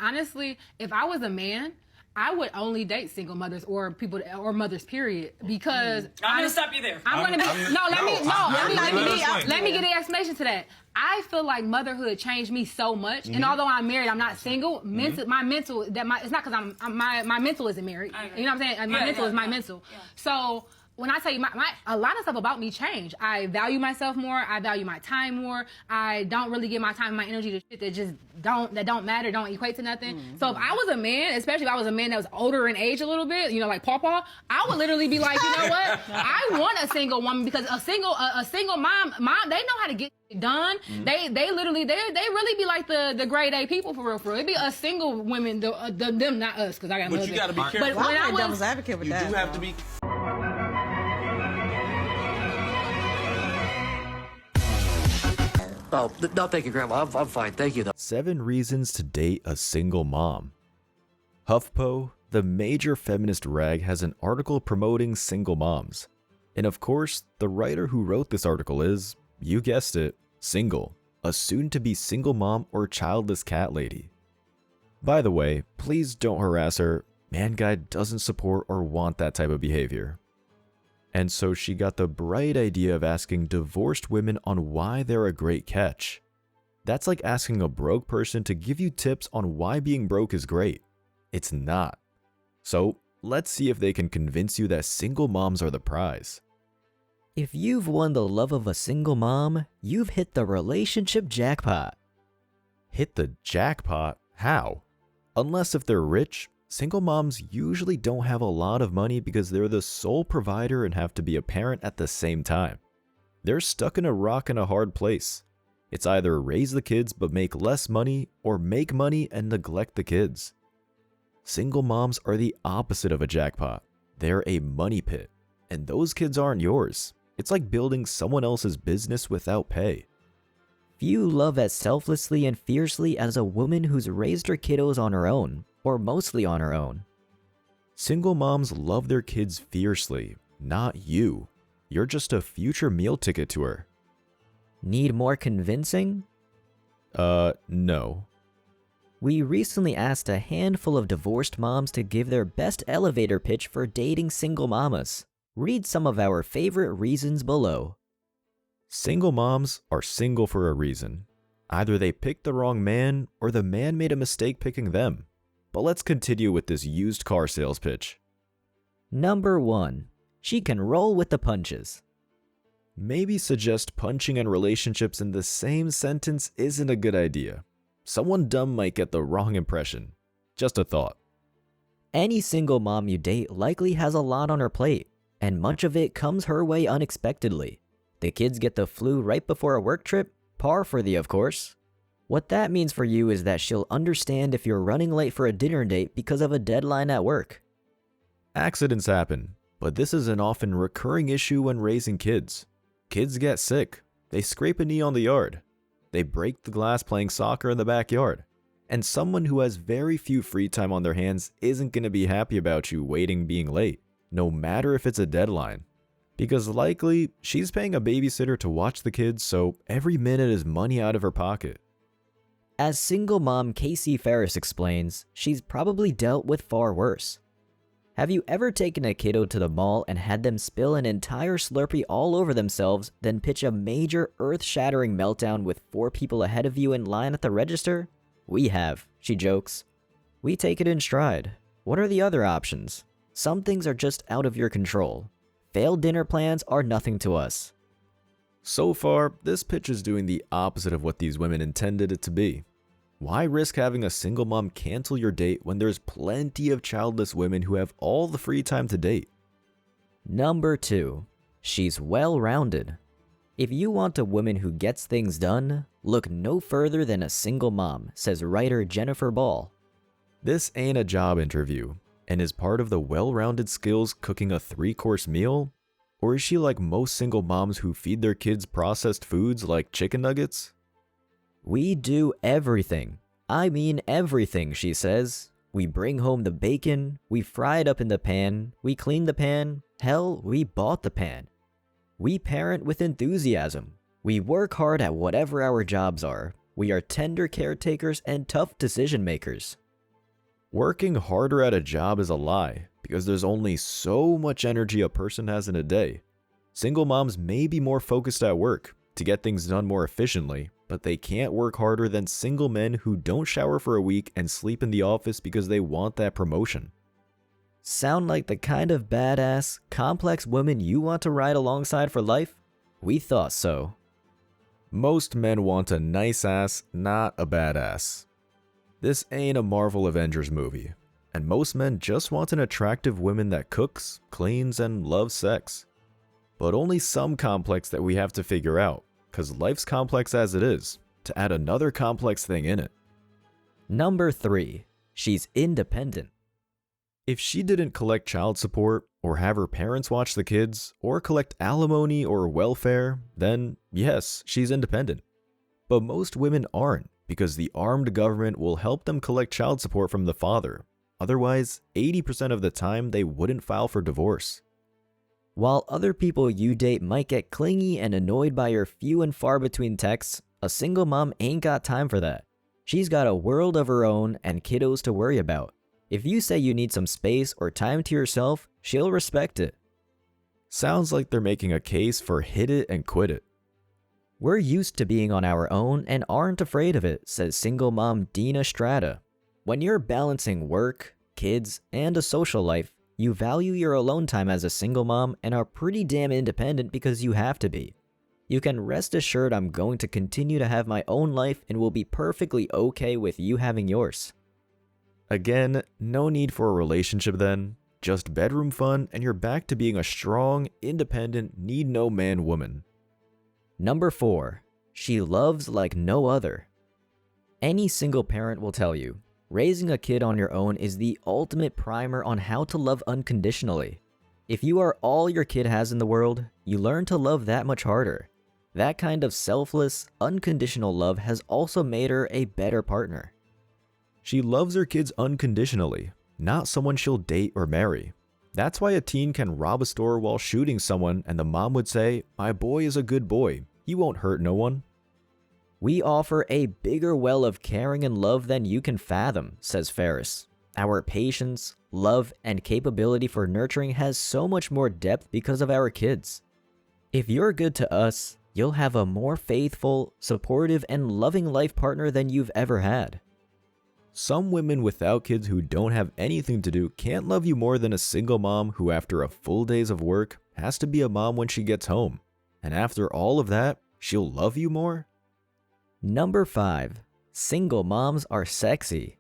honestly, if I was a man, I would only date single mothers or people or mothers, period. Because I'm gonna stop you there. Let me get an explanation to that. I feel like motherhood changed me so much, and although I'm married, I'm not single. My mental it's not because my mental isn't married. You know what I'm saying? My mental is my mental. Yeah. So when I tell you, a lot of stuff about me changed. I value myself more. I value my time more. I don't really give my time and my energy to shit that just don't matter, don't equate to nothing. So if I was a man, especially if I was a man that was older in age a little bit, you know, like Paw, I would literally be like, you know what? I want a single woman because a single mom, they know how to get done. They really be like the grade A people for real. It'd be us single women, them not us, because I got. But you got to be careful. But when I was devil's advocate with that, you do have to be. Oh, no, thank you, Grandma. I'm fine. Thank you, though. 7 reasons to date a single mom. HuffPo, the major feminist rag, has an article promoting single moms. And of course, the writer who wrote this article is, you guessed it, single, a soon-to-be single mom or childless cat lady. By the way, please don't harass her. Man Guide doesn't support or want that type of behavior. And so she got the bright idea of asking divorced women on why they're a great catch. That's like asking a broke person to give you tips on why being broke is great. It's not. So let's see if they can convince you that single moms are the prize. If you've won the love of a single mom, you've hit the relationship jackpot. Hit the jackpot? How? Unless if they're rich, single moms usually don't have a lot of money because they're the sole provider and have to be a parent at the same time. They're stuck in a rock and a hard place. It's either raise the kids but make less money, or make money and neglect the kids. Single moms are the opposite of a jackpot. They're a money pit, and those kids aren't yours. It's like building someone else's business without pay. Few love as selflessly and fiercely as a woman who's raised her kiddos on her own, or mostly on her own. Single moms love their kids fiercely, not you. You're just a future meal ticket to her. Need more convincing? No. We recently asked a handful of divorced moms to give their best elevator pitch for dating single mamas. Read some of our favorite reasons below. Single moms are single for a reason. Either they picked the wrong man, or the man made a mistake picking them. But let's continue with this used car sales pitch. Number 1. She can roll with the punches. Maybe suggest punching and relationships in the same sentence isn't a good idea. Someone dumb might get the wrong impression. Just a thought. Any single mom you date likely has a lot on her plate, and much of it comes her way unexpectedly. The kids get the flu right before a work trip, par for the of course. What that means for you is that she'll understand if you're running late for a dinner date because of a deadline at work. Accidents happen, but this is an often recurring issue when raising kids. Kids get sick, they scrape a knee on the yard, they break the glass playing soccer in the backyard, and someone who has very few free time on their hands isn't going to be happy about you waiting being late, no matter if it's a deadline. Because likely, she's paying a babysitter to watch the kids, so every minute is money out of her pocket. As single mom Casey Ferris explains, she's probably dealt with far worse. Have you ever taken a kiddo to the mall and had them spill an entire Slurpee all over themselves, then pitch a major earth-shattering meltdown with 4 people ahead of you in line at the register? We have, she jokes. We take it in stride. What are the other options? Some things are just out of your control. Failed dinner plans are nothing to us. So far, this pitch is doing the opposite of what these women intended it to be. Why risk having a single mom cancel your date when there's plenty of childless women who have all the free time to date? Number 2. She's well-rounded. If you want a woman who gets things done, look no further than a single mom, says writer Jennifer Ball. This ain't a job interview, and is part of the well-rounded skills cooking a 3-course meal? Or is she like most single moms who feed their kids processed foods like chicken nuggets? We do everything. I mean everything, she says. We bring home the bacon, we fry it up in the pan, we clean the pan, hell, we bought the pan. We parent with enthusiasm. We work hard at whatever our jobs are. We are tender caretakers and tough decision makers. Working harder at a job is a lie because there's only so much energy a person has in a day. Single moms may be more focused at work to get things done more efficiently, but they can't work harder than single men who don't shower for a week and sleep in the office because they want that promotion. Sound like the kind of badass, complex woman you want to ride alongside for life? We thought so. Most men want a nice ass, not a badass. This ain't a Marvel Avengers movie, and most men just want an attractive woman that cooks, cleans, and loves sex. But only some complex that we have to figure out, cause life's complex as it is, to add another complex thing in it. Number 3. She's independent. If she didn't collect child support, or have her parents watch the kids, or collect alimony or welfare, then yes, she's independent. But most women aren't, because the armed government will help them collect child support from the father. Otherwise, 80% of the time they wouldn't file for divorce. While other people you date might get clingy and annoyed by your few and far between texts, a single mom ain't got time for that. She's got a world of her own and kiddos to worry about. If you say you need some space or time to yourself, she'll respect it. Sounds like they're making a case for hit it and quit it. We're used to being on our own and aren't afraid of it, says single mom Dina Strata. When you're balancing work, kids, and a social life, you value your alone time as a single mom and are pretty damn independent because you have to be. You can rest assured I'm going to continue to have my own life and will be perfectly okay with you having yours. Again, no need for a relationship then, just bedroom fun and you're back to being a strong, independent, need-no-man woman. Number 4. She loves like no other. Any single parent will tell you, raising a kid on your own is the ultimate primer on how to love unconditionally. If you are all your kid has in the world, you learn to love that much harder. That kind of selfless, unconditional love has also made her a better partner. She loves her kids unconditionally, not someone she'll date or marry. That's why a teen can rob a store while shooting someone and the mom would say, "My boy is a good boy. He won't hurt no one." We offer a bigger well of caring and love than you can fathom, says Ferris. Our patience, love, and capability for nurturing has so much more depth because of our kids. If you're good to us, you'll have a more faithful, supportive, and loving life partner than you've ever had. Some women without kids who don't have anything to do can't love you more than a single mom who after a full days of work has to be a mom when she gets home. And after all of that, she'll love you more? Number 5. Single moms are sexy.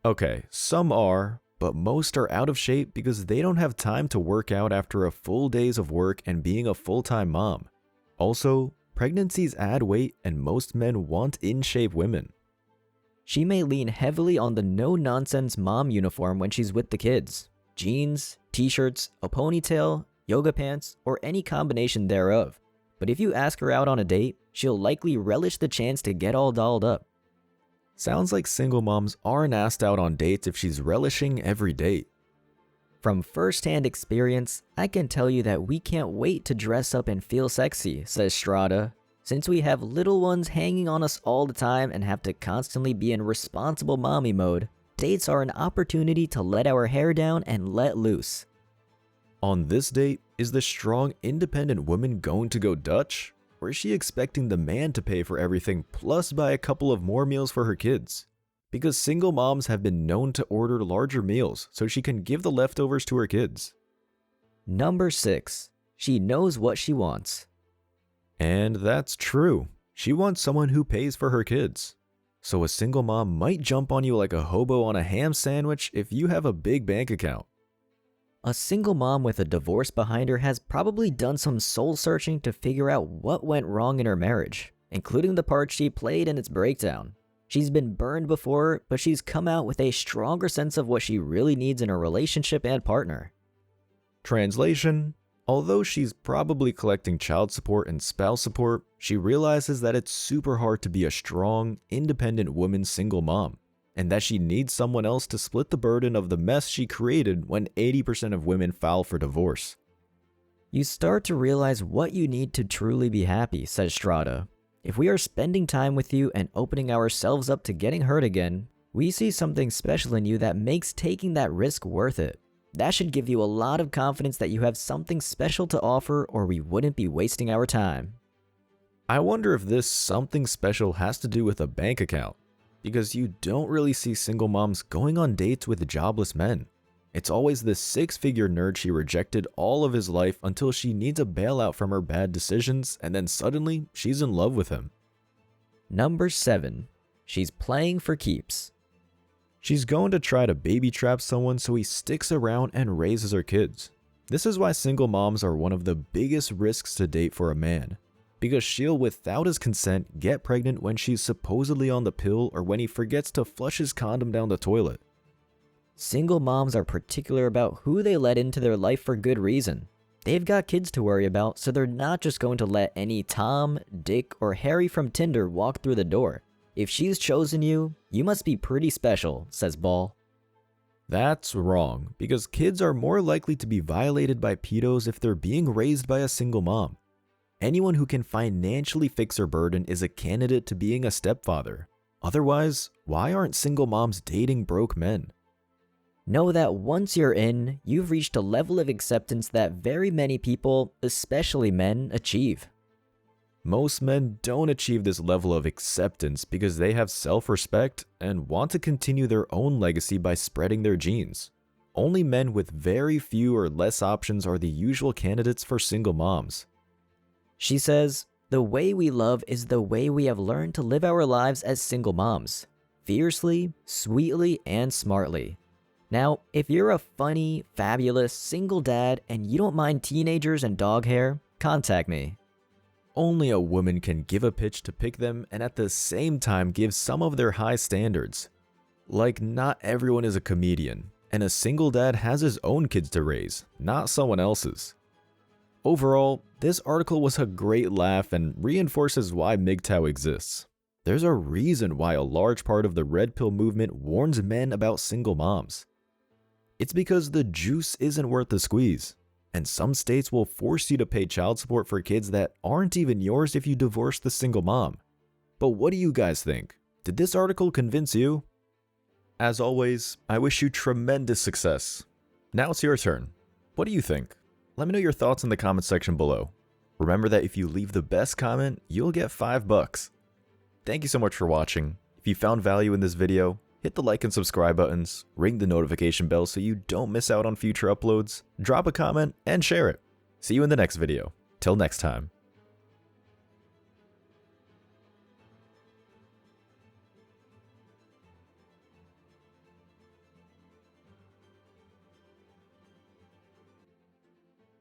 Okay, some are, but most are out of shape because they don't have time to work out after a full days of work and being a full-time mom. Also, pregnancies add weight and most men want in-shape women. She may lean heavily on the no-nonsense mom uniform when she's with the kids. Jeans, t-shirts, a ponytail, yoga pants, or any combination thereof. But if you ask her out on a date, she'll likely relish the chance to get all dolled up. Sounds like single moms aren't asked out on dates if she's relishing every date. From first-hand experience, I can tell you that we can't wait to dress up and feel sexy, says Strata. Since we have little ones hanging on us all the time and have to constantly be in responsible mommy mode, dates are an opportunity to let our hair down and let loose. On this date, is the strong, independent woman going to go Dutch? Or is she expecting the man to pay for everything plus buy a couple of more meals for her kids? Because single moms have been known to order larger meals so she can give the leftovers to her kids. Number 6. She knows what she wants. And that's true. She wants someone who pays for her kids. So a single mom might jump on you like a hobo on a ham sandwich if you have a big bank account. A single mom with a divorce behind her has probably done some soul searching to figure out what went wrong in her marriage, including the part she played in its breakdown. She's been burned before, but she's come out with a stronger sense of what she really needs in a relationship and partner. Translation: although she's probably collecting child support and spouse support, she realizes that it's super hard to be a strong, independent woman single mom, and that she needs someone else to split the burden of the mess she created when 80% of women file for divorce. You start to realize what you need to truly be happy, says Strata. If we are spending time with you and opening ourselves up to getting hurt again, We see something special in you that makes taking that risk worth it. That should give you a lot of confidence that you have something special to offer, or we wouldn't be wasting our time. I wonder if this something special has to do with a bank account, because you don't really see single moms going on dates with jobless men. It's always the six-figure nerd she rejected all of his life until she needs a bailout from her bad decisions, and then suddenly she's in love with him. Number 7. She's playing for keeps. She's going to try to baby trap someone so he sticks around and raises her kids. This is why single moms are one of the biggest risks to date for a man, because she'll, without his consent, get pregnant when she's supposedly on the pill or when he forgets to flush his condom down the toilet. Single moms are particular about who they let into their life for good reason. They've got kids to worry about, so they're not just going to let any Tom, Dick, or Harry from Tinder walk through the door. If she's chosen you, you must be pretty special, says Ball. That's wrong, because kids are more likely to be violated by pedos if they're being raised by a single mom. Anyone who can financially fix her burden is a candidate to being a stepfather. Otherwise, why aren't single moms dating broke men? Know that once you're in, you've reached a level of acceptance that very many people, especially men, achieve. Most men don't achieve this level of acceptance because they have self-respect and want to continue their own legacy by spreading their genes. Only men with very few or less options are the usual candidates for single moms. She says, "The way we love is the way we have learned to live our lives as single moms. Fiercely, sweetly, and smartly. Now, if you're a funny, fabulous, single dad and you don't mind teenagers and dog hair, contact me." Only a woman can give a pitch to pick them and at the same time give some of their high standards. Like, not everyone is a comedian, and a single dad has his own kids to raise, not someone else's. Overall, this article was a great laugh and reinforces why MGTOW exists. There's a reason why a large part of the Red Pill movement warns men about single moms. It's because the juice isn't worth the squeeze, and some states will force you to pay child support for kids that aren't even yours if you divorce the single mom. But what do you guys think? Did this article convince you? As always, I wish you tremendous success. Now it's your turn. What do you think? Let me know your thoughts in the comment section below. Remember that if you leave the best comment, you'll get $5. Thank you so much for watching. If you found value in this video, hit the like and subscribe buttons, ring the notification bell so you don't miss out on future uploads, drop a comment, and share it. See you in the next video. Till next time.